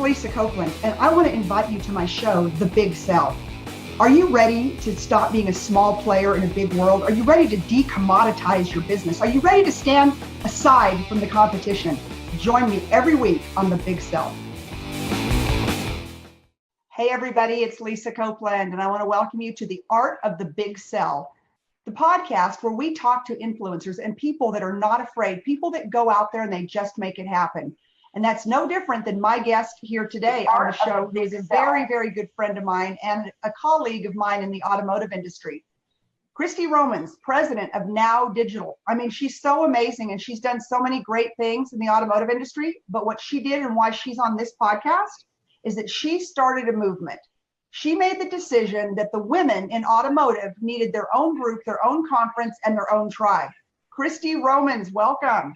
Lisa Copeland, and I want to invite you to my show, The Big Sell. Are you ready to stop being a small player in a big world? Are you ready to decommoditize your business? Are you ready to stand aside from the competition? Join me every week on The Big Sell. Hey everybody, it's Lisa Copeland, and I want to welcome you to the Art of the Big Sell, the podcast where we talk to influencers and people that are not afraid, people that go out there and they just make it happen. And that's no different than my guest here today on the show, who is a very, very good friend of mine and a colleague of mine in the automotive industry. Christy Romans, president of Now Digital. I mean, she's so amazing and she's done so many great things in the automotive industry. But what she did and why she's on this podcast is that she started a movement. She made the decision that the women in automotive needed their own group, their own conference, and their own tribe. Christy Romans, welcome.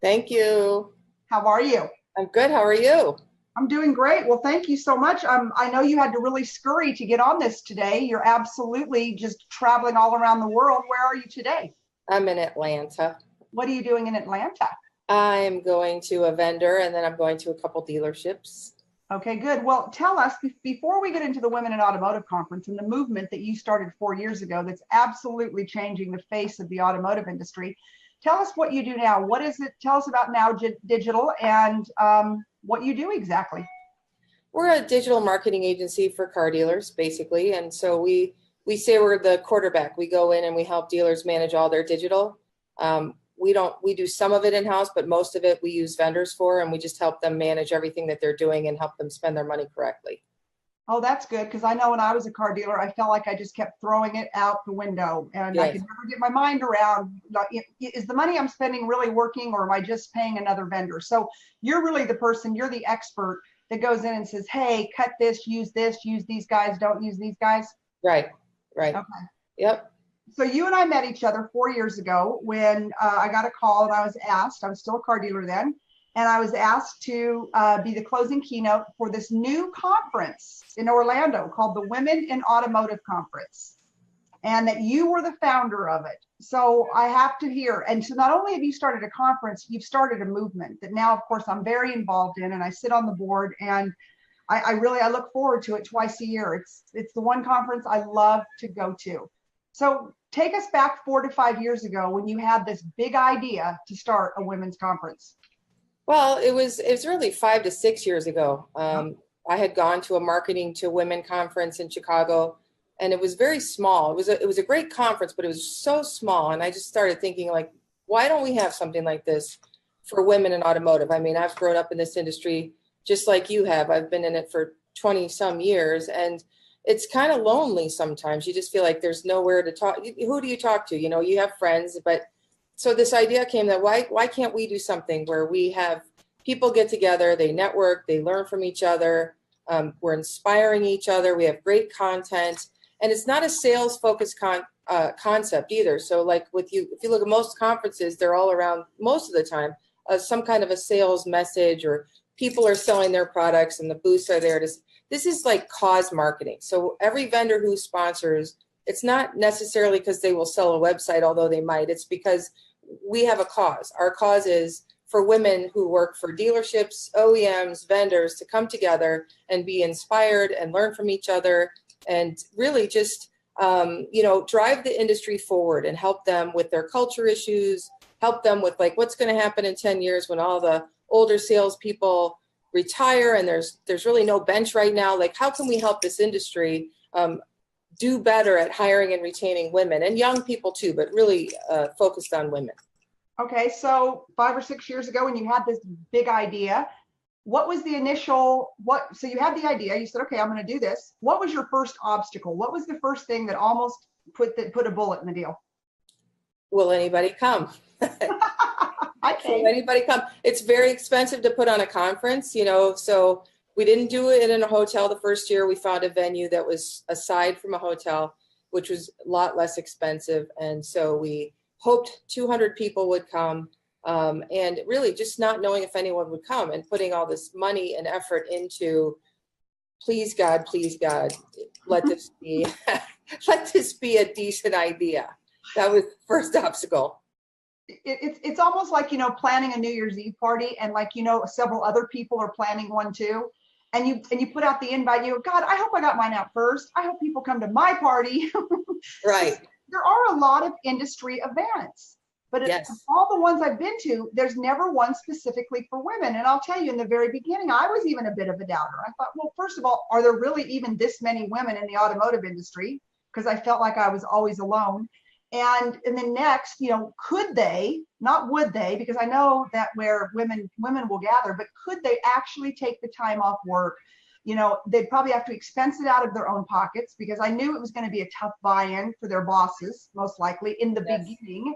Thank you. How are you? I'm good. How are you? I'm doing great. Well, thank you so much. I know you had to really scurry to get on this today. You're absolutely just traveling all around the world. Where are you today? I'm in Atlanta. What are you doing in Atlanta? I'm going to a vendor and then I'm going to a couple dealerships. Okay, good. Well, tell us, before we get into the Women in Automotive Conference and the movement that you started 4 years ago that's absolutely changing the face of the automotive industry, tell us what you do now. What is it? Tell us about Now Digital and what you do exactly. We're a digital marketing agency for car dealers, basically. And so we say we're the quarterback. We go in and we help dealers manage all their digital. We do some of it in-house, but most of it we use vendors for, and we just help them manage everything that they're doing and help them spend their money correctly. Oh, that's good, because I know when I was a car dealer, I felt like I just kept throwing it out the window, and yes. I could never get my mind around, is the money I'm spending really working, or am I just paying another vendor? So you're really the person, you're the expert that goes in and says, hey, cut this, use these guys, don't use these guys. Right. Okay. Yep. So you and I met each other 4 years ago when I got a call and I was still a car dealer then, and I was asked to be the closing keynote for this new conference in Orlando called the Women in Automotive Conference, and that you were the founder of it. So I have to hear, and so not only have you started a conference, you've started a movement that now, of course, I'm very involved in, and I sit on the board, and I look forward to it twice a year. It's the one conference I love to go to. So take us back 4 to 5 years ago when you had this big idea to start a women's conference. Well, it was really 5 to 6 years ago. I had gone to a marketing to women conference in Chicago, and it was very small. It was a great conference, but it was so small. And I just started thinking, like, why don't we have something like this for women in automotive? I mean, I've grown up in this industry just like you have. I've been in it for 20 some years, and it's kind of lonely sometimes. You just feel like there's nowhere to talk. Who do you talk to? You know, you have friends, but so this idea came that why can't we do something where we have people get together, they network, they learn from each other, we're inspiring each other, we have great content, and it's not a sales focused concept either. So like with you, if you look at most conferences, they're all around most of the time some kind of a sales message, or people are selling their products and the booths are there to. This is like cause marketing. So every vendor who sponsors, it's not necessarily because they will sell a website, although they might. It's because we have a cause. Our cause is for women who work for dealerships, OEMs, vendors to come together and be inspired and learn from each other, and really just, drive the industry forward and help them with their culture issues, help them with like what's going to happen in 10 years when all the older salespeople retire and there's really no bench right now. Like, how can we help this industry do better at hiring and retaining women and young people too, but really focused on women? Okay, so 5 or 6 years ago when you had this big idea, what was the initial, so you had the idea, you said, okay, I'm going to do this. What was your first obstacle? What was the first thing that almost put a bullet in the deal? Will anybody come? Will anybody come? It's very expensive to put on a conference, so we didn't do it in a hotel the first year. We found a venue that was aside from a hotel, which was a lot less expensive. And so we hoped 200 people would come, and really just not knowing if anyone would come and putting all this money and effort into, please God, let this be, let this be a decent idea. That was the first obstacle. It's almost like, planning a New Year's Eve party, and like, several other people are planning one too. and you put out the invite, and you go, God, I hope I got mine out first. I hope people come to my party. Right. There are a lot of industry events, but Yes. all the ones I've been to, there's never one specifically for women. And I'll tell you, in the very beginning, I was even a bit of a doubter. I thought, well, first of all, are there really even this many women in the automotive industry? Because I felt like I was always alone. And then next, could they, not would they, because I know that where women will gather, but could they actually take the time off work? They'd probably have to expense it out of their own pockets, because I knew it was going to be a tough buy-in for their bosses, most likely in the beginning.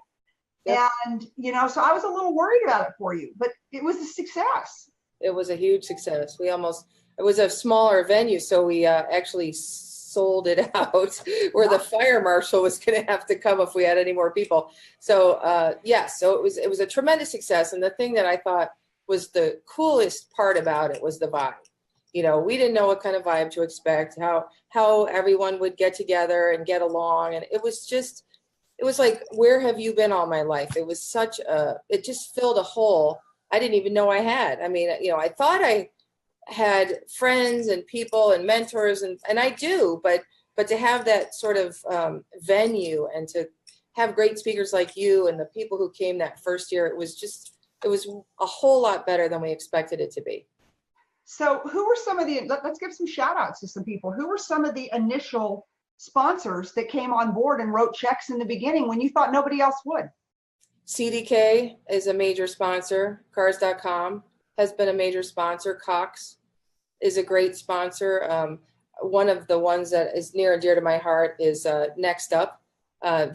Yep. And, so I was a little worried about it for you, but it was a success. It was a huge success. It was a smaller venue, so we actually sold it out where the fire marshal was going to have to come if we had any more people. So so it was a tremendous success. And the thing that I thought was the coolest part about it was the vibe. We didn't know what kind of vibe to expect, how everyone would get together and get along. And it was like, where have you been all my life? It was it just filled a hole I didn't even know I had. I mean, I thought I had friends and people and mentors, and I do, but to have that sort of venue and to have great speakers like you and the people who came that first year, it was a whole lot better than we expected it to be. So who were some of let's give some shout outs to some people. Who were some of the initial sponsors that came on board and wrote checks in the beginning when you thought nobody else would? CDK is a major sponsor. Cars.com has been a major sponsor. Cox is a great sponsor. One of the ones that is near and dear to my heart is Next Up. I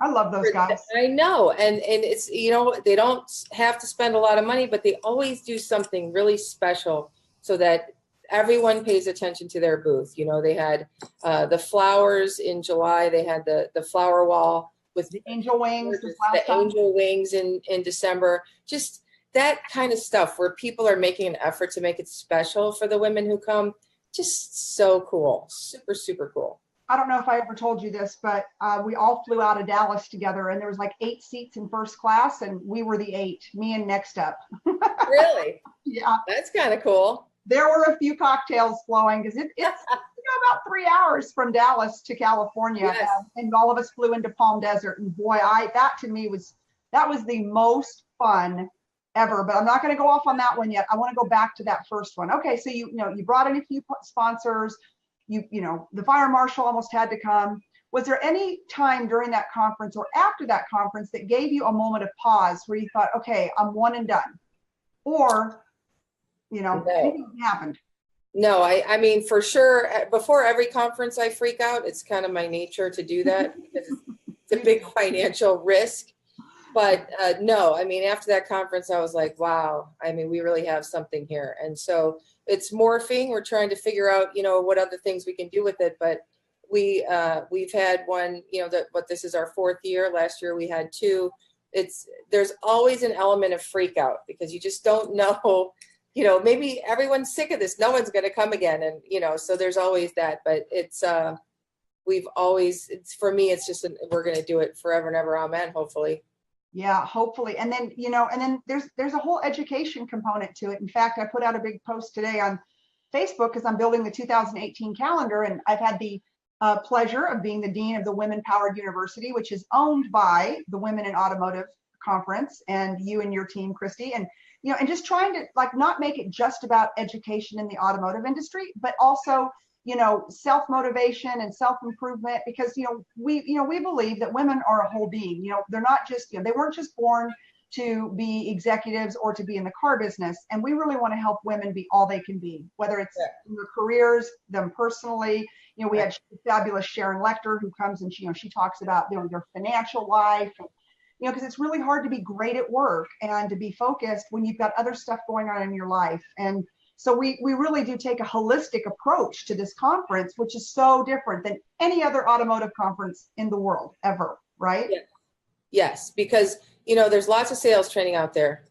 love those guys. I know. And it's, they don't have to spend a lot of money, but they always do something really special so that everyone pays attention to their booth. They had the flowers in July. They had the flower wall with the angel wings, angel wings in December. Just that kind of stuff where people are making an effort to make it special for the women who come. Just so cool. Super, super cool. I don't know if I ever told you this, but we all flew out of Dallas together, and there was like 8 seats in first class, and we were the 8, me and Next Up. Really? Yeah. That's kind of cool. There were a few cocktails flowing, because it's about 3 hours from Dallas to California. Yes. And all of us flew into Palm Desert, and boy, that to me was the most fun ever. But I'm not going to go off on that one yet. I want to go back to that first one. Okay, so you brought in a few sponsors. The fire marshal almost had to come. Was there any time during that conference or after that conference that gave you a moment of pause where you thought, okay, I'm one and done? Or, No. anything happened? No, I mean, for sure, before every conference I freak out. It's kind of my nature to do that because it's a big financial risk. But no, I mean, after that conference, I was like, wow, I mean, we really have something here. And so it's morphing. We're trying to figure out, what other things we can do with it. But we've had one, but this is our 4th year. Last year we had 2. There's always an element of freak out because you just don't know, maybe everyone's sick of this. No one's going to come again. And, so there's always that, but for me, it's just, we're going to do it forever and ever. Amen. Hopefully. Yeah, hopefully. And then, there's a whole education component to it. In fact, I put out a big post today on Facebook because I'm building the 2018 calendar, and I've had the pleasure of being the dean of the Women Powered University, which is owned by the Women in Automotive Conference, and you and your team, Christy, and and just trying to not make it just about education in the automotive industry, but also self-motivation and self-improvement, because we believe that women are a whole being. They're not just they weren't just born to be executives or to be in the car business, and we really want to help women be all they can be, whether it's in their careers, them personally. We had fabulous Sharon Lecter who comes and she talks about their financial life, and because it's really hard to be great at work and to be focused when you've got other stuff going on in your life. And so we really do take a holistic approach to this conference, which is so different than any other automotive conference in the world ever, right? Yes, because, there's lots of sales training out there.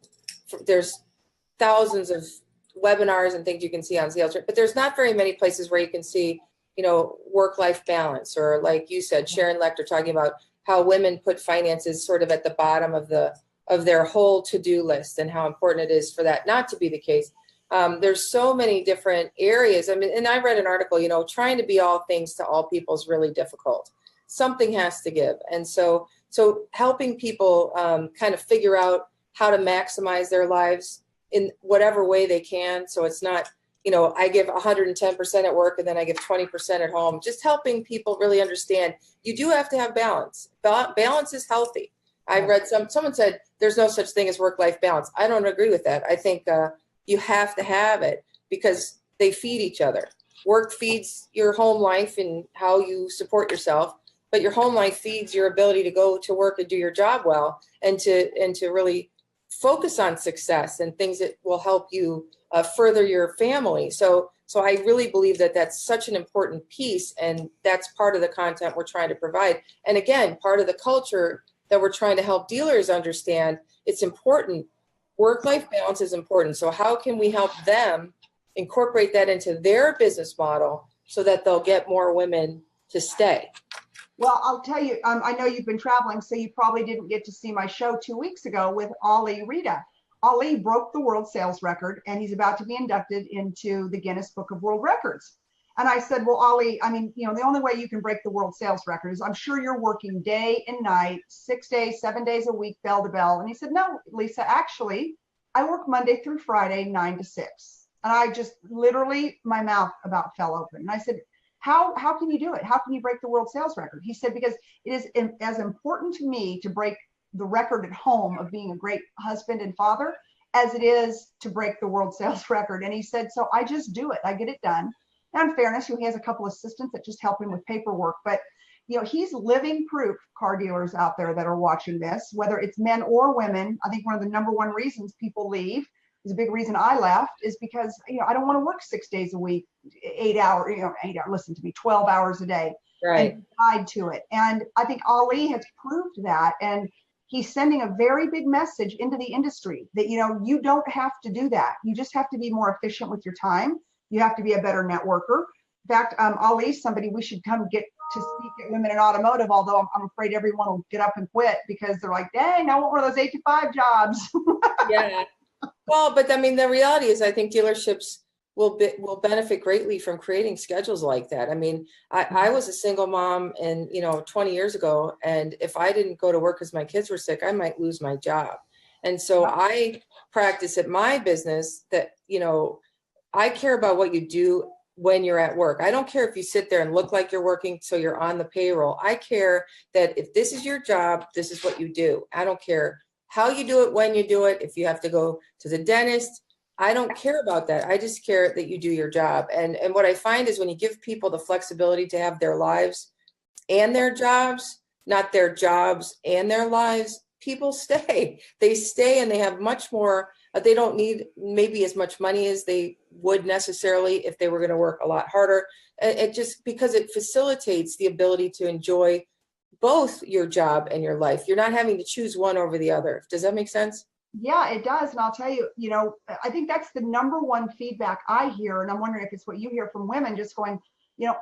There's thousands of webinars and things you can see on sales, but there's not very many places where you can see, work-life balance, or like you said, Sharon Lecter talking about how women put finances sort of at the bottom of their whole to-do list and how important it is for that not to be the case. There's so many different areas. I mean, and I read an article, trying to be all things to all people is really difficult. Something has to give. And so helping people kind of figure out how to maximize their lives in whatever way they can. So it's not, I give 110% at work and then I give 20% at home. Just helping people really understand you do have to have balance. Balance is healthy. I read someone said there's no such thing as work-life balance. I don't agree with that. I think you have to have it because they feed each other. Work feeds your home life and how you support yourself, but your home life feeds your ability to go to work and do your job well and to really focus on success and things that will help you further your family. So I really believe that that's such an important piece, and that's part of the content we're trying to provide. And again, part of the culture that we're trying to help dealers understand. It's important. Work-life balance is important. So how can we help them incorporate that into their business model so that they'll get more women to stay? Well, I'll tell you, I know you've been traveling, so you probably didn't get to see my show 2 weeks ago with Ali Rita. Ali broke the world sales record, and he's about to be inducted into the Guinness Book of World Records. And I said, well, Ali, I mean, the only way you can break the world sales record is I'm sure you're working day and night, 6 days, 7 days a week, bell to bell. And he said, no, Lisa, actually, I work Monday through Friday, 9 to 6. And I just literally, my mouth about fell open. And I said, how can you do it? How can you break the world sales record? He said, because it is as important to me to break the record at home of being a great husband and father as it is to break the world sales record. And he said, so I just do it. I get it done. Now, in fairness, he has a couple of assistants that just help him with paperwork, but he's living proof, car dealers out there that are watching this, whether it's men or women. I think one of the number one reasons people leave is a big reason I left is because, I don't want to work 6 days a week, 8 hours, 8 hours, listen to me, 12 hours a day, right, and tied to it. And I think Ali has proved that. And he's sending a very big message into the industry that, you don't have to do that. You just have to be more efficient with your time. You have to be a better networker. In fact, Ali's somebody we should come get to speak at Women in Automotive, although I'm afraid everyone will get up and quit because they're like, dang, I want one of those 8 to 5 jobs. Yeah. Well, but I mean, the reality is I think dealerships will benefit greatly from creating schedules like that. I mean, I was a single mom and, 20 years ago, and if I didn't go to work because my kids were sick, I might lose my job. And so I practice at my business that, I care about what you do when you're at work. I don't care if you sit there and look like you're working so you're on the payroll. I care that if this is your job, this is what you do. I don't care how you do it, when you do it, if you have to go to the dentist. I don't care about that. I just care that you do your job. And what I find is when you give people the flexibility to have their lives and their jobs, not their jobs and their lives, people stay. They stay and they have much more. They don't need maybe as much money as they would necessarily if they were going to work a lot harder. It just because it facilitates the ability to enjoy both your job and your life. You're not having to choose one over the other. Does that make sense? Yeah, it does. And I'll tell you, I think that's the number one feedback I hear. And I'm wondering if it's what you hear from women just going,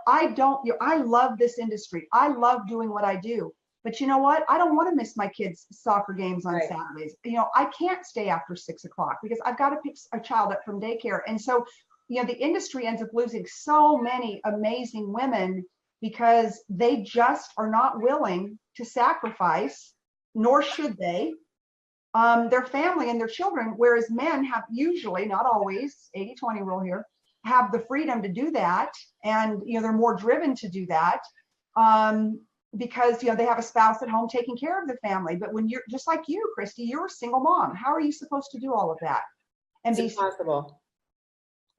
I love this industry. I love doing what I do. But you know what? I don't want to miss my kids' soccer games on Saturdays. I can't stay after 6 o'clock because I've got to pick a child up from daycare. And so, the industry ends up losing so many amazing women because they just are not willing to sacrifice, nor should they, their family and their children. Whereas men have usually, not always, 80-20 rule here, have the freedom to do that. And, they're more driven to do that. Because they have a spouse at home taking care of the family. But when you're just like you, Christy, you're a single mom. How are you supposed to do all of that? And it's impossible.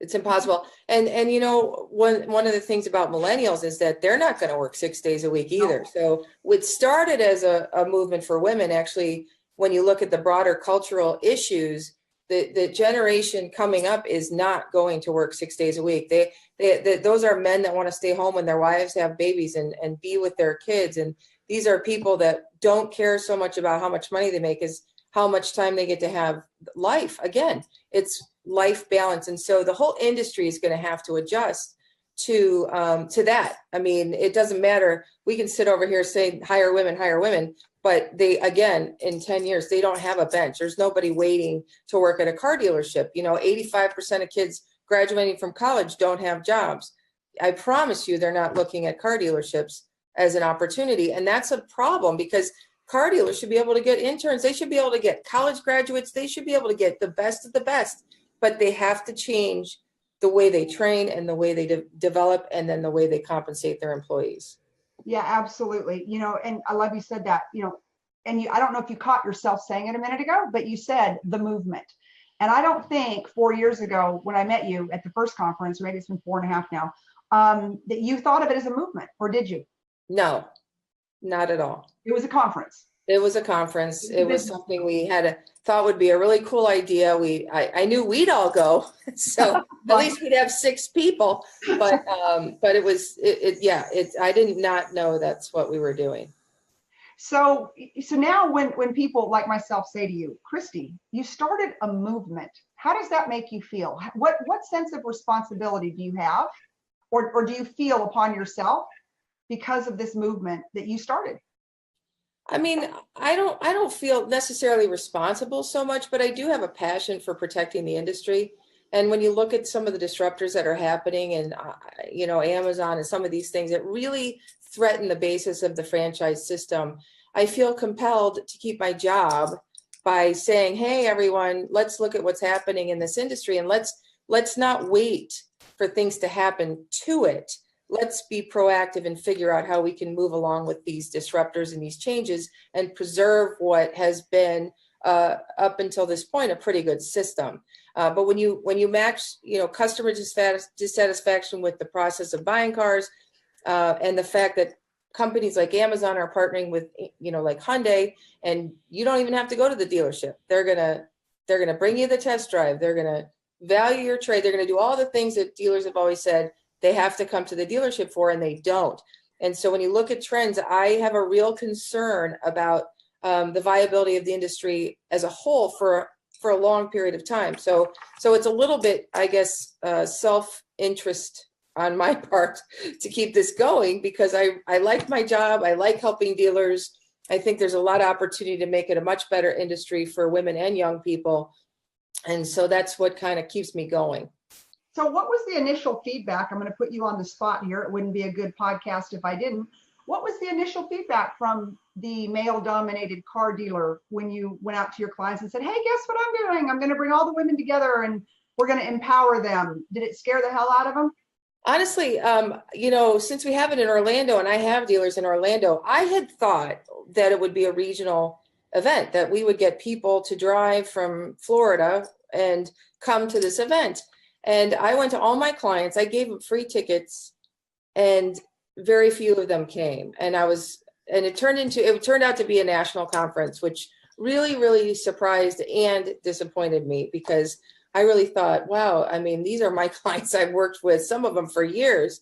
It's impossible. And one of the things about millennials is that they're not going to work 6 days a week either. So it started as a movement for women. Actually, when you look at the broader cultural issues, the generation coming up is not going to work 6 days a week. Those are men that want to stay home when their wives have babies and be with their kids. And these are people that don't care so much about how much money they make as how much time they get to have life. Again, it's life balance. And so the whole industry is going to have to adjust to that. I mean, it doesn't matter. We can sit over here saying hire women, But they, again, in 10 years, they don't have a bench. There's nobody waiting to work at a car dealership. 85% of kids graduating from college don't have jobs. I promise you, they're not looking at car dealerships as an opportunity. And that's a problem, because car dealers should be able to get interns. They should be able to get college graduates. They should be able to get the best of the best, but they have to change the way they train and the way they develop, and then the way they compensate their employees. Yeah, absolutely. And I love you said that, and I don't know if you caught yourself saying it a minute ago, but you said the movement. And I don't think 4 years ago when I met you at the first conference, or maybe it's been 4.5 now, that you thought of it as a movement, or did you? No, not at all. It was a conference. It was a conference. It was something we thought would be a really cool idea. I knew we'd all go, so at least we'd have 6 people. But I did not know that's what we were doing. So now when people like myself say to you, Christy, you started a movement, how does that make you feel? What sense of responsibility do you have, or do you feel upon yourself because of this movement that you started? I mean, I don't feel necessarily responsible so much, but I do have a passion for protecting the industry. And when you look at some of the disruptors that are happening, and Amazon and some of these things that really threaten the basis of the franchise system, I feel compelled to keep my job by saying, hey, everyone, let's look at what's happening in this industry, and let's not wait for things to happen to it. Let's be proactive and figure out how we can move along with these disruptors and these changes and preserve what has been up until this point a pretty good system. But when you match customer dissatisfaction with the process of buying cars, and the fact that companies like Amazon are partnering with like Hyundai, and you don't even have to go to the dealership. They're gonna bring you the test drive. They're gonna value your trade. They're gonna do all the things that dealers have always said they have to come to the dealership for, and they don't. And so when you look at trends, I have a real concern about the viability of the industry as a whole for a long period of time. So it's a little bit, I guess, self-interest on my part to keep this going, because I like my job. I like helping dealers. I think there's a lot of opportunity to make it a much better industry for women and young people. And so that's what kind of keeps me going. So what was the initial feedback? I'm going to put you on the spot here. It wouldn't be a good podcast if I didn't. What was the initial feedback from the male-dominated car dealer when you went out to your clients and said, hey, guess what I'm doing? I'm going to bring all the women together and we're going to empower them. Did it scare the hell out of them? Honestly, since we have it in Orlando, and I have dealers in Orlando, I had thought that it would be a regional event, that we would get people to drive from Florida and come to this event. And I went to all my clients, I gave them free tickets, and very few of them came. And it turned out to be a national conference, which really, really surprised and disappointed me, because I really thought, wow, I mean, these are my clients I've worked with, some of them for years,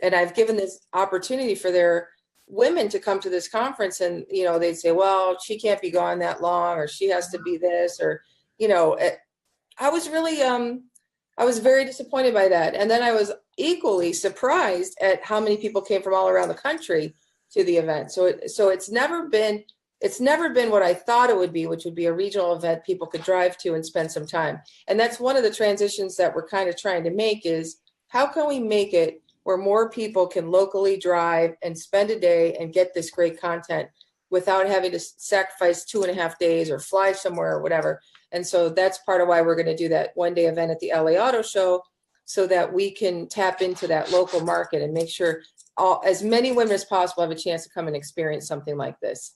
and I've given this opportunity for their women to come to this conference, and, they'd say, well, she can't be gone that long, or she has to be this, or, I was really, I was very disappointed by that. And then I was equally surprised at how many people came from all around the country to the event. So it's never been what I thought it would be, which would be a regional event people could drive to and spend some time. And that's one of the transitions that we're kind of trying to make, is how can we make it where more people can locally drive and spend a day and get this great content without having to sacrifice 2.5 days or fly somewhere or whatever. And so that's part of why we're going to do that one-day event at the LA Auto Show, so that we can tap into that local market and make sure as many women as possible have a chance to come and experience something like this.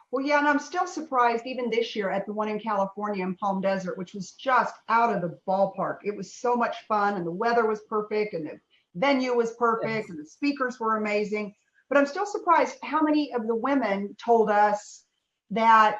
Well, yeah, and I'm still surprised even this year at the one in California in Palm Desert, which was just out of the ballpark. It was so much fun, and the weather was perfect, and the venue was perfect, yes, and the speakers were amazing. But I'm still surprised how many of the women told us that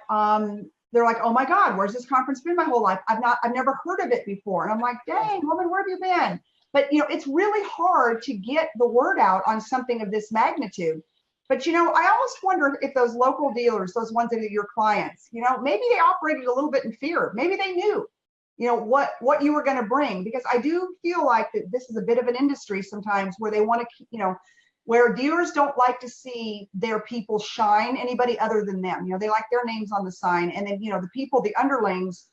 they're like, oh my God, where's this conference been my whole life? I've never heard of it before. And I'm like, dang, woman, where have you been? But it's really hard to get the word out on something of this magnitude. But I almost wonder if those local dealers, those ones that are your clients, maybe they operated a little bit in fear. Maybe they knew, what you were going to bring, because I do feel like that this is a bit of an industry sometimes where they want to, where dealers don't like to see their people shine anybody other than them. You know, they like their names on the sign. And then, you know, the people, the underlings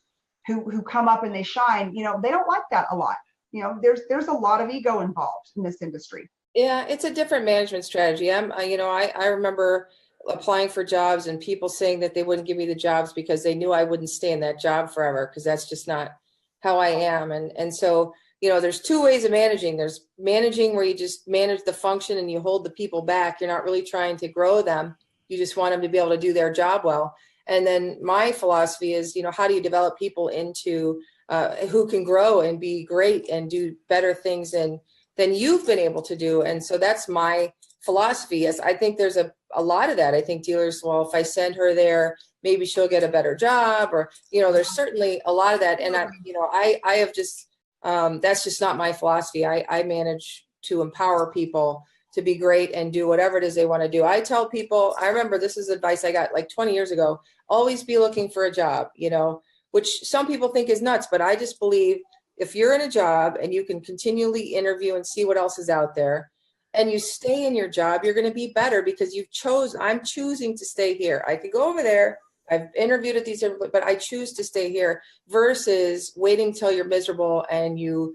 who come up and they shine, you know, they don't like that a lot. You know, there's a lot of ego involved in this industry. Yeah, it's a different management strategy. I remember applying for jobs and people saying that they wouldn't give me the jobs because they knew I wouldn't stay in that job forever, because that's just not how I am. And so, you know, there's two ways of managing. There's managing where you just manage the function and you hold the people back. You're not really trying to grow them. You just want them to be able to do their job well. And then my philosophy is, you know, how do you develop people into who can grow and be great and do better things than you've been able to do. And so that's my philosophy. Is I think there's a lot of that. I think dealers, well, if I send her there, maybe she'll get a better job, or, you know, there's certainly a lot of that. And I have just, that's just not my philosophy. I manage to empower people to be great and do whatever it is they want to do. I tell people, I remember this is advice I got like 20 years ago, always be looking for a job, you know, which some people think is nuts, but I just believe if you're in a job and you can continually interview and see what else is out there and you stay in your job, you're going to be better because I'm choosing to stay here. I could go over there. I've interviewed at these, but I choose to stay here versus waiting till you're miserable and you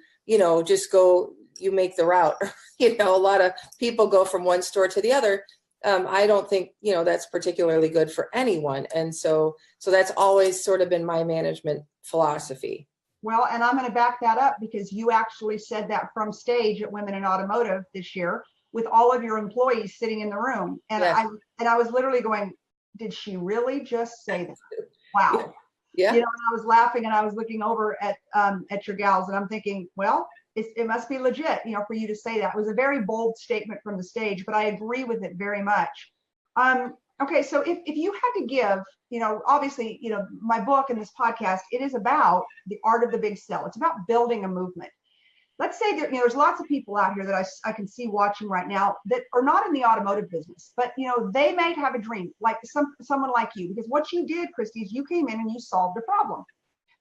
just go, you make the route. You know, a lot of people go from one store to the other. I don't think, you know, that's particularly good for anyone. And so that's always sort of been my management philosophy. Well, and I'm going to back that up because you actually said that from stage at Women in Automotive this year with all of your employees sitting in the room. And yes. I was literally going, did she really just say that? Wow. Yeah. You know, and I was laughing and I was looking over at your gals and I'm thinking, well, it must be legit, you know, for you to say that. It was a very bold statement from the stage, but I agree with it very much. Okay, so if you had to give, you know, obviously, you know, my book and this podcast, it is about the art of the big sell. It's about building a movement. Let's say that, you know, there's lots of people out here that I can see watching right now that are not in the automotive business, but, you know, they might have a dream, like someone like you, because what you did, Christy, is you came in and you solved a problem.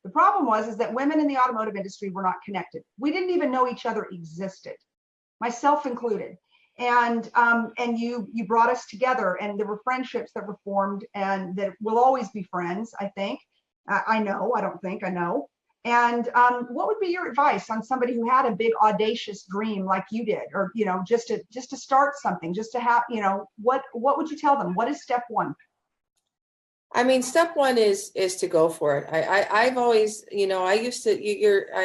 The problem is that women in the automotive industry were not connected. We didn't even know each other existed, myself included. And you brought us together, and there were friendships that were formed, and that will always be friends. I think, I know. I don't think I know. And what would be your advice on somebody who had a big audacious dream like you did, or, you know, just to start something, just to have, you know, what would you tell them? What is step one? I mean, step one is to go for it. I've always, you know, I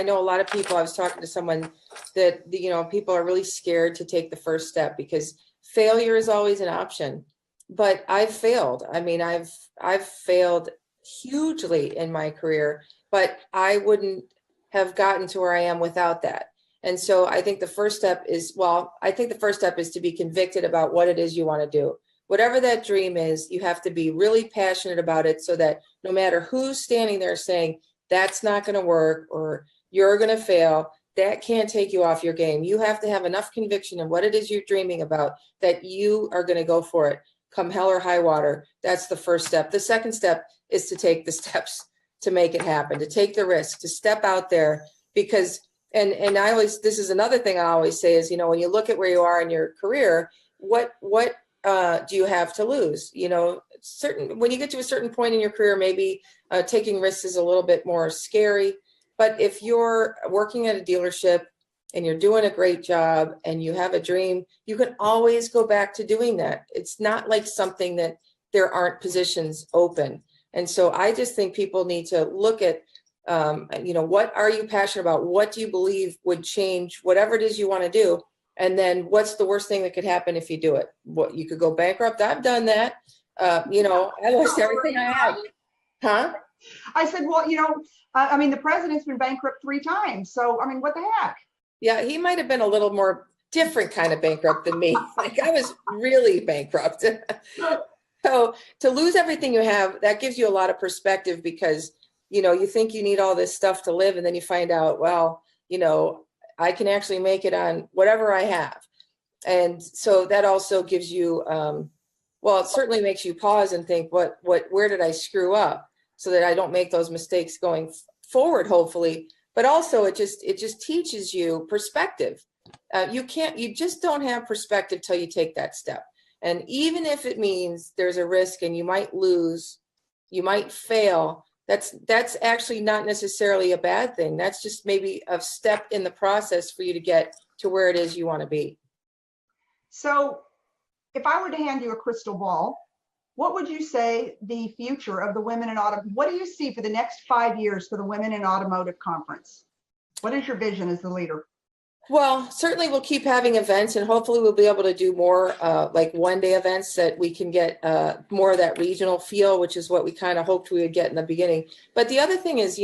know a lot of people. I was talking to someone that, you know, people are really scared to take the first step because failure is always an option. But I've failed. I mean, I've failed hugely in my career, but I wouldn't have gotten to where I am without that. And so I think the first step is to be convicted about what it is you want to do. Whatever that dream is, you have to be really passionate about it so that no matter who's standing there saying that's not going to work or you're going to fail, that can't take you off your game. You have to have enough conviction in what it is you're dreaming about that you are going to go for it, come hell or high water. That's the first step. The second step is to take the steps to make it happen, to take the risk, to step out there because, and this is another thing I always say is, you know, when you look at where you are in your career, what do you have to lose? You know, when you get to a certain point in your career, maybe taking risks is a little bit more scary. But if you're working at a dealership and you're doing a great job and you have a dream, you can always go back to doing that. It's not like something that there aren't positions open. And so I just think people need to look at, you know, what are you passionate about? What do you believe would change whatever it is you want to do? And then what's the worst thing that could happen if you do it? What, you could go bankrupt. I've done that. You know, I lost everything I had. Huh? I said, well, you know, I mean, the president's been bankrupt 3 times. So, I mean, what the heck? Yeah, he might have been a little more different kind of bankrupt than me. Like I was really bankrupt. So to lose everything you have, that gives you a lot of perspective because, you know, you think you need all this stuff to live. And then you find out, well, you know, I can actually make it on whatever I have. And so that also gives you, well, it certainly makes you pause and think, where did I screw up so that I don't make those mistakes going forward, hopefully. But also it just teaches you perspective. you just don't have perspective till you take that step. And even if it means there's a risk and you might lose, you might fail, that's actually not necessarily a bad thing. That's just maybe a step in the process for you to get to where it is you want to be. So if I were to hand you a crystal ball, what would you say the future of the Women in Automotive, what do you see for the next 5 years for the Women in Automotive Conference? What is your vision as the leader? Well, certainly we'll keep having events, and hopefully we'll be able to do more like one-day events that we can get more of that regional feel, which is what we kind of hoped we would get in the beginning. But the other thing is,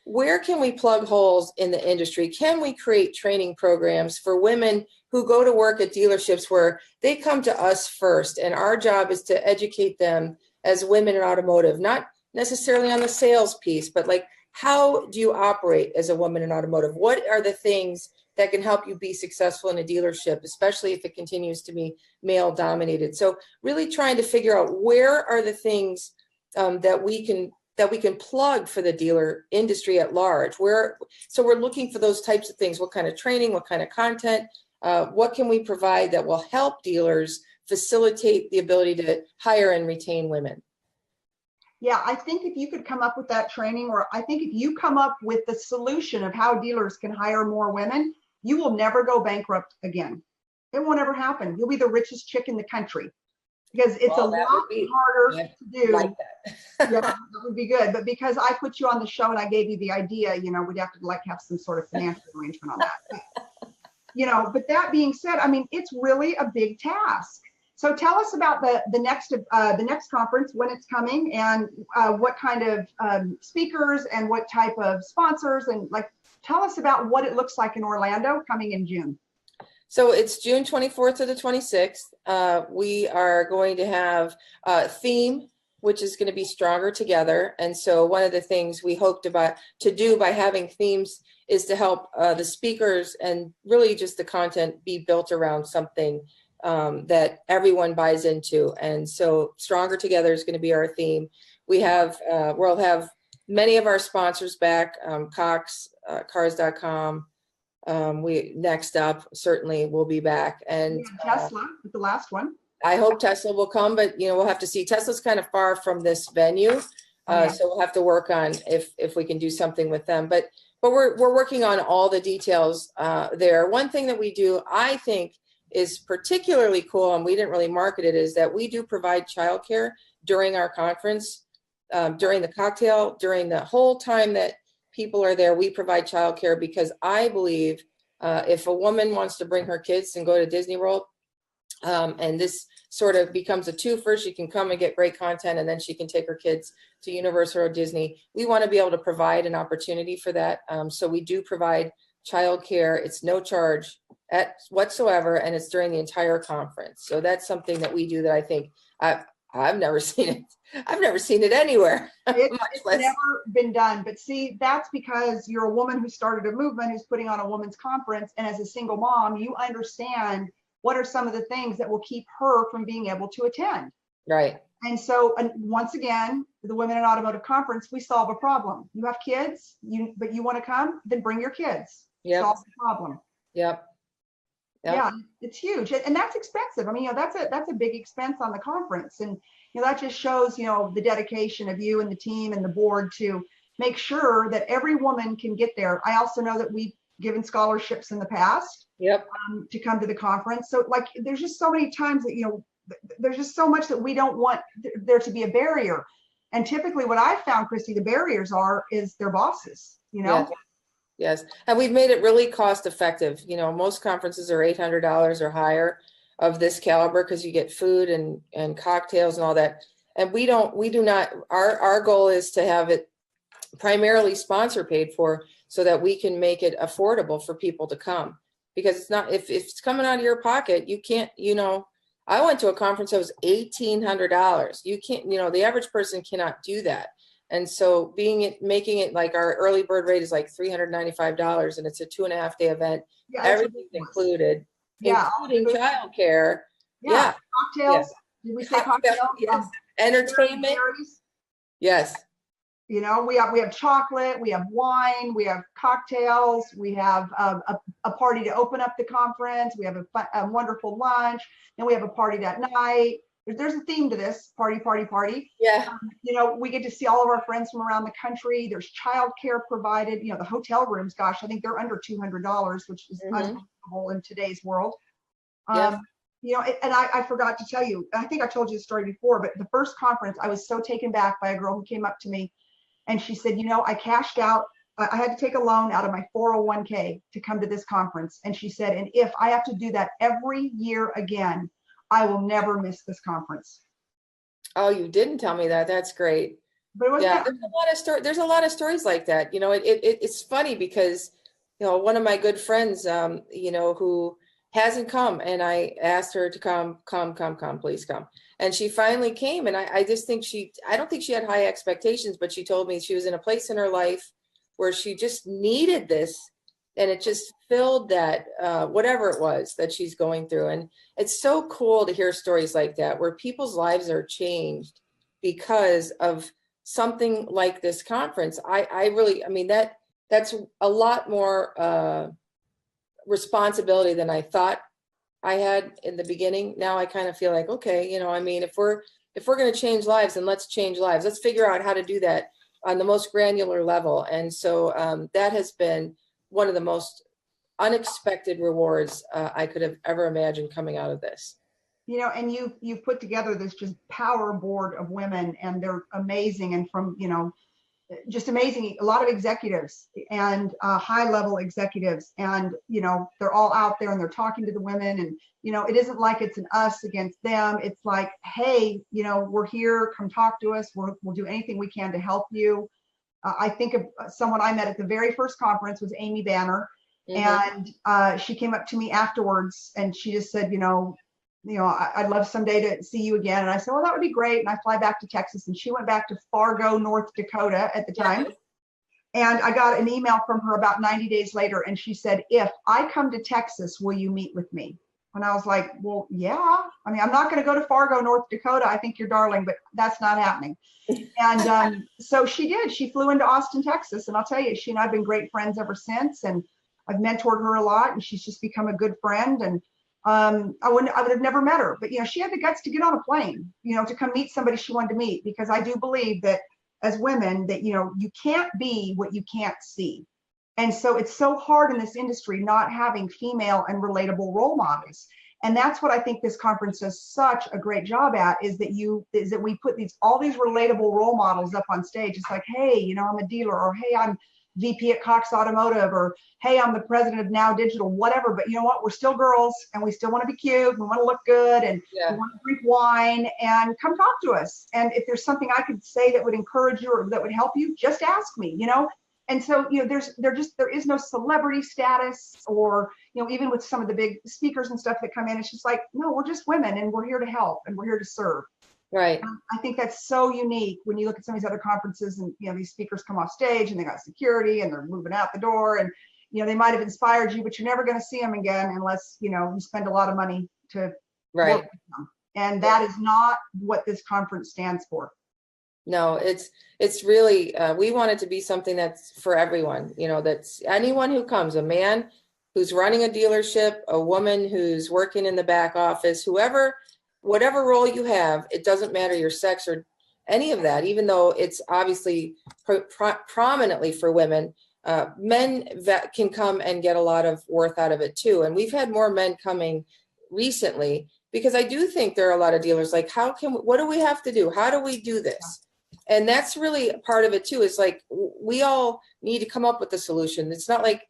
where can we plug holes in the industry? Can we create training programs for women who go to work at dealerships where they come to us first, and our job is to educate them as women in automotive, not necessarily on the sales piece, but like, how do you operate as a woman in automotive? What are the things that can help you be successful in a dealership, especially if it continues to be male dominated? So really trying to figure out where are the things that we can plug for the dealer industry at large. So we're looking for those types of things. What kind of training, what kind of content, what can we provide that will help dealers facilitate the ability to hire and retain women? Yeah, I think if you could come up with that training, or I think if you come up with the solution of how dealers can hire more women, you will never go bankrupt again. It won't ever happen. You'll be the richest chick in the country, because it's a lot harder to do. Like that. Yeah, that would be good. But because I put you on the show and I gave you the idea, we'd have to have some sort of financial arrangement on that. But that being said, it's really a big task. So tell us about the next conference, when it's coming, and what kind of speakers and what type of sponsors, and tell us about what it looks like in Orlando coming in June. So it's June 24th to the 26th. We are going to have a theme, which is going to be Stronger Together. And so one of the things we hope to do by having themes is to help the speakers and really just the content be built around something that everyone buys into. And so Stronger Together is going to be our theme. We'll have many of our sponsors back, Cox, Cars.com. Next up, certainly we'll be back. And Tesla with the last one. I hope Tesla will come, but we'll have to see. Tesla's kind of far from this venue. So we'll have to work on if we can do something with them. But we're working on all the details there. One thing that we do, I think, is particularly cool, and we didn't really market it, is that we do provide childcare during our conference, during the cocktail, during the whole time that people are there. We provide childcare because I believe if a woman wants to bring her kids and go to Disney World, and this sort of becomes a twofer, she can come and get great content, and then she can take her kids to Universal or Disney. We want to be able to provide an opportunity for that. So we do provide childcare. It's no charge whatsoever, and it's during the entire conference. So that's something that we do that I think I've never seen it. I've never seen it anywhere. It's never been done. But see, that's because you're a woman who started a movement, who's putting on a women's conference, and as a single mom, you understand what are some of the things that will keep her from being able to attend. Right. And so, once again, the Women in Automotive Conference, we solve a problem. You have kids, but you want to come, then bring your kids. Yep. Solve the problem. Yep. Yeah, it's huge, and that's expensive. That's a big expense on the conference, and that just shows the dedication of you and the team and the board to make sure that every woman can get there. I also know that we've given scholarships in the past. Yep. To come to the conference. So there's just so many times that there's just so much that we don't want there to be a barrier. And typically, what I've found, Christy, the barriers is their bosses. Yes. And we've made it really cost effective. Most conferences are $800 or higher of this caliber because you get food and cocktails and all that. And we do not, our goal is to have it primarily sponsor paid for so that we can make it affordable for people to come. Because it's not, if it's coming out of your pocket, you can't, I went to a conference that was $1,800. You can't, the average person cannot do that. And so making it like our early bird rate is like $395, and it's a 2.5-day event. Yeah, everything's included, including childcare. Yeah. Cocktails. Did we say cocktails? Yes. Entertainment. Yes. You know, we have chocolate, we have wine, we have cocktails, we have a party to open up the conference, we have a wonderful lunch, and we have a party that night. There's a theme to this party, party, party. Yeah. You know, we get to see all of our friends from around the country. There's childcare provided. You know, the hotel rooms, gosh, I think they're under $200, which is unbelievable in today's world. Yes. You know, and I forgot to tell you, I think I told you the story before, but the first conference, I was so taken back by a girl who came up to me and she said, you know, I cashed out, I had to take a loan out of my 401k to come to this conference. And she said, and if I have to do that every year again, I will never miss this conference. Oh, you didn't tell me that. That's great. But it was Yeah, there's a lot of stories like that. You know, it's funny because, you know, one of my good friends, you know, who hasn't come, and I asked her to come, please come. And she finally came, and I just think I don't think she had high expectations, but she told me she was in a place in her life where she just needed this, and it just filled that, whatever it was that she's going through. And it's so cool to hear stories like that, where people's lives are changed because of something like this conference. I mean, that's a lot more responsibility than I thought I had in the beginning. Now I kind of feel like, okay, you know, I mean, if we're going to change lives, then let's change lives. Let's figure out how to do that on the most granular level. And so that has been one of the most unexpected rewards I could have ever imagined coming out of this. You know, and you've put together this just power board of women, and they're amazing. And from, you know, just amazing, a lot of executives and high level executives, and you know, they're all out there and they're talking to the women, and you know, it isn't like it's an us against them. It's like, hey, you know, we're here, come talk to us, we'll do anything we can to help you. I think of someone I met at the very first conference was Amy Banner, and she came up to me afterwards and she just said, you know, I'd love someday to see you again. And I said, well, that would be great. And I fly back to Texas, and she went back to Fargo, North Dakota at the time. And I got an email from her about 90 days later. And she said, if I come to Texas, will you meet with me? And I was like, well, yeah. I mean, I'm not going to go to Fargo, North Dakota. I think you're darling, but that's not happening. And so she did. She flew into Austin, Texas. And I'll tell you, she and I have been great friends ever since. And I've mentored her a lot, and she's just become a good friend. And I would have never met her, but you know, she had the guts to get on a plane, you know, to come meet somebody she wanted to meet, because I do believe that as women that, you know, you can't be what you can't see. And so it's so hard in this industry not having female and relatable role models. And that's what I think this conference does such a great job at, is that we put all these relatable role models up on stage. It's like, hey, you know, I'm a dealer, or hey, I'm VP at Cox Automotive, or hey, I'm the president of Now Digital, whatever. But you know what? We're still girls, and we still want to be cute. We want to look good, and we want to drink wine, and come talk to us. And if there's something I could say that would encourage you or that would help you, just ask me, you know? And so, you know, there is no celebrity status, or, you know, even with some of the big speakers and stuff that come in, it's just like, no, we're just women, and we're here to help, and we're here to serve. Right. I think that's so unique when you look at some of these other conferences, and you know, these speakers come off stage and they got security and they're moving out the door, and you know, they might have inspired you, but you're never going to see them again unless, you know, you spend a lot of money to work with them. And that is not what this conference stands for. No, it's really, we want it to be something that's for everyone, you know, that's anyone who comes, a man who's running a dealership, a woman who's working in the back office, whatever role you have, it doesn't matter your sex or any of that, even though it's obviously prominently for women. Men that can come and get a lot of worth out of it too. And we've had more men coming recently, because I do think there are a lot of dealers like, what do we have to do? How do we do this? And that's really part of it too. It's like, we all need to come up with a solution. It's not like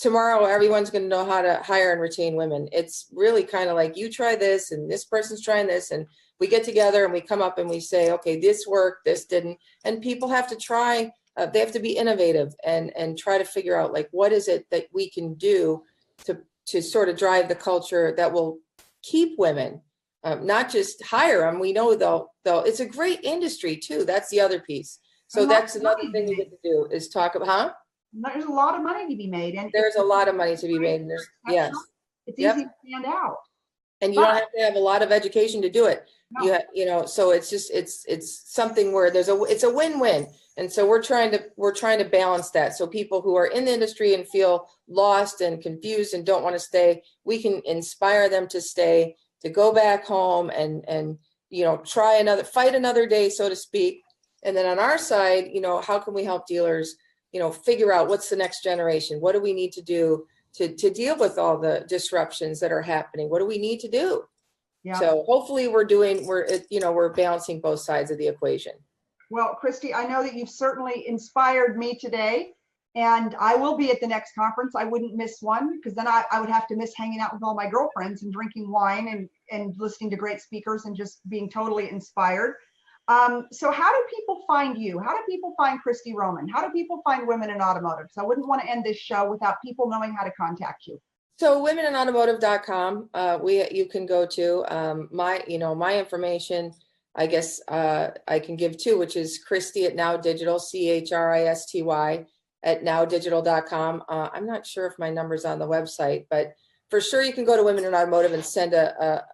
tomorrow everyone's going to know how to hire and retain women. It's really kind of like, you try this and this person's trying this, and we get together and we come up and we say, okay, this worked, this didn't. And people have to try, they have to be innovative and try to figure out, like, what is it that we can do to sort of drive the culture that will keep women, not just hire them. We know though it's a great industry too. That's the other piece. So that's another thing we get to do, is talk about, There's a lot of money to be made, and there's a lot of money to be made. And it's easy to stand out. And you don't have to have a lot of education to do it. No. So it's something where it's a win-win. And so we're trying to balance that. So people who are in the industry and feel lost and confused and don't want to stay, we can inspire them to stay, to go back home and fight another day, so to speak. And then on our side, how can we help dealers, figure out what's the next generation? What do we need to do to deal with all the disruptions that are happening? What do we need to do? Yeah. So hopefully we're balancing both sides of the equation. Well, Christy, I know that you've certainly inspired me today, and I will be at the next conference. I wouldn't miss one, because then I would have to miss hanging out with all my girlfriends and drinking wine and listening to great speakers and just being totally inspired. So how do people find you? How do people find Christy Roman? How do people find Women in Automotive? So I wouldn't want to end this show without people knowing how to contact you. So womeninautomotive.com, you can go to my information. I guess I can give too, which is Christy at Now Digital, CHRISTY at nowdigital.com. I'm not sure if my number's on the website, but for sure you can go to Women in Automotive and send a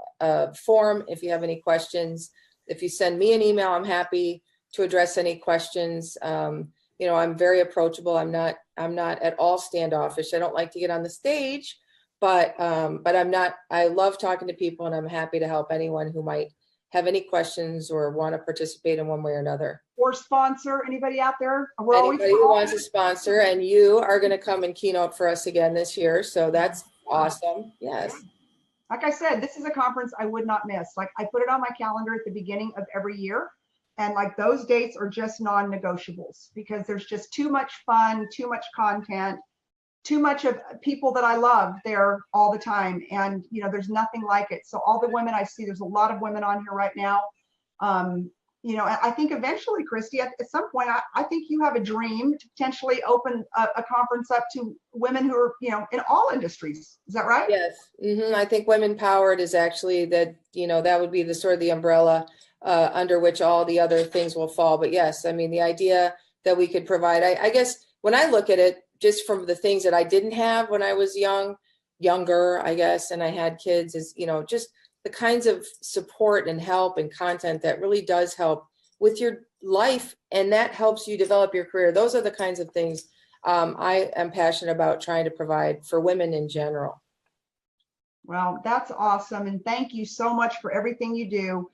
form if you have any questions. If you send me an email, I'm happy to address any questions. I'm very approachable. I'm not at all standoffish. I don't like to get on the stage, but I'm not. I love talking to people, and I'm happy to help anyone who might have any questions or want to participate in one way or another. Or sponsor anybody out there. Anybody who wants to sponsor, and you are going to come and keynote for us again this year. So that's awesome. Yes. Like I said, this is a conference I would not miss. Like, I put it on my calendar at the beginning of every year. And like, those dates are just non-negotiables, because there's just too much fun, too much content, too much of people that I love there all the time. And, there's nothing like it. So all the women I see, there's a lot of women on here right now. I think eventually, Christy, at some point, I think you have a dream to potentially open a conference up to women who are, in all industries. Is that right? Yes. Mm-hmm. I think Women Powered is actually that would be the sort of the umbrella under which all the other things will fall. But yes, I mean, the idea that we could provide, I guess when I look at it, just from the things that I didn't have when I was younger, I guess, and I had kids, is, just the kinds of support and help and content that really does help with your life, and that helps you develop your career. Those are the kinds of things I am passionate about trying to provide for women in general. Well, that's awesome, and thank you so much for everything you do.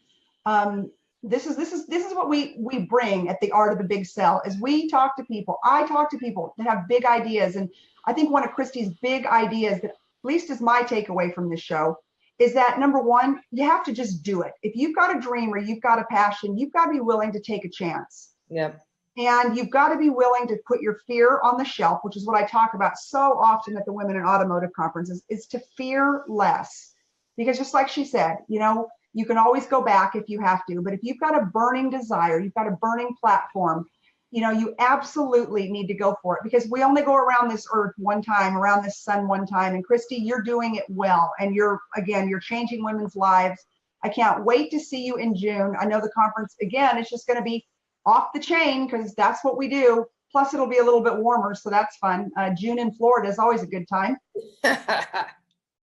This is what we bring at the Art of the Big Sell. Is we talk to people. I talk to people that have big ideas, and I think one of Christy's big ideas, that at least is my takeaway from this show, is that number one, you have to just do it. If you've got a dream or you've got a passion, you've got to be willing to take a chance. Yep. And you've got to be willing to put your fear on the shelf, which is what I talk about so often at the Women in Automotive conferences, is to fear less. Because just like she said, you can always go back if you have to, but if you've got a burning desire, you've got a burning platform, you absolutely need to go for it, because we only go around this earth one time, around this sun one time. And Christy, you're doing it well. And you're changing women's lives. I can't wait to see you in June. I know the conference, again, is just going to be off the chain, because that's what we do. Plus it'll be a little bit warmer, so that's fun. June in Florida is always a good time.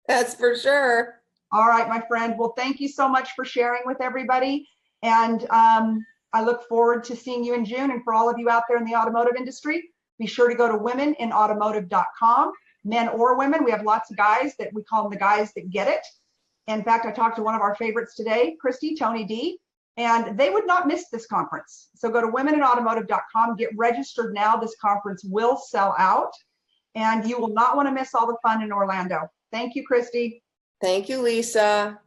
That's for sure. All right, my friend. Well, thank you so much for sharing with everybody. And I look forward to seeing you in June. And for all of you out there in the automotive industry, be sure to go to womeninautomotive.com, men or women. We have lots of guys that we call them the guys that get it. In fact, I talked to one of our favorites today, Christy, Tony D, and they would not miss this conference. So go to womeninautomotive.com, get registered now. This conference will sell out, and you will not want to miss all the fun in Orlando. Thank you, Christy. Thank you, Lisa.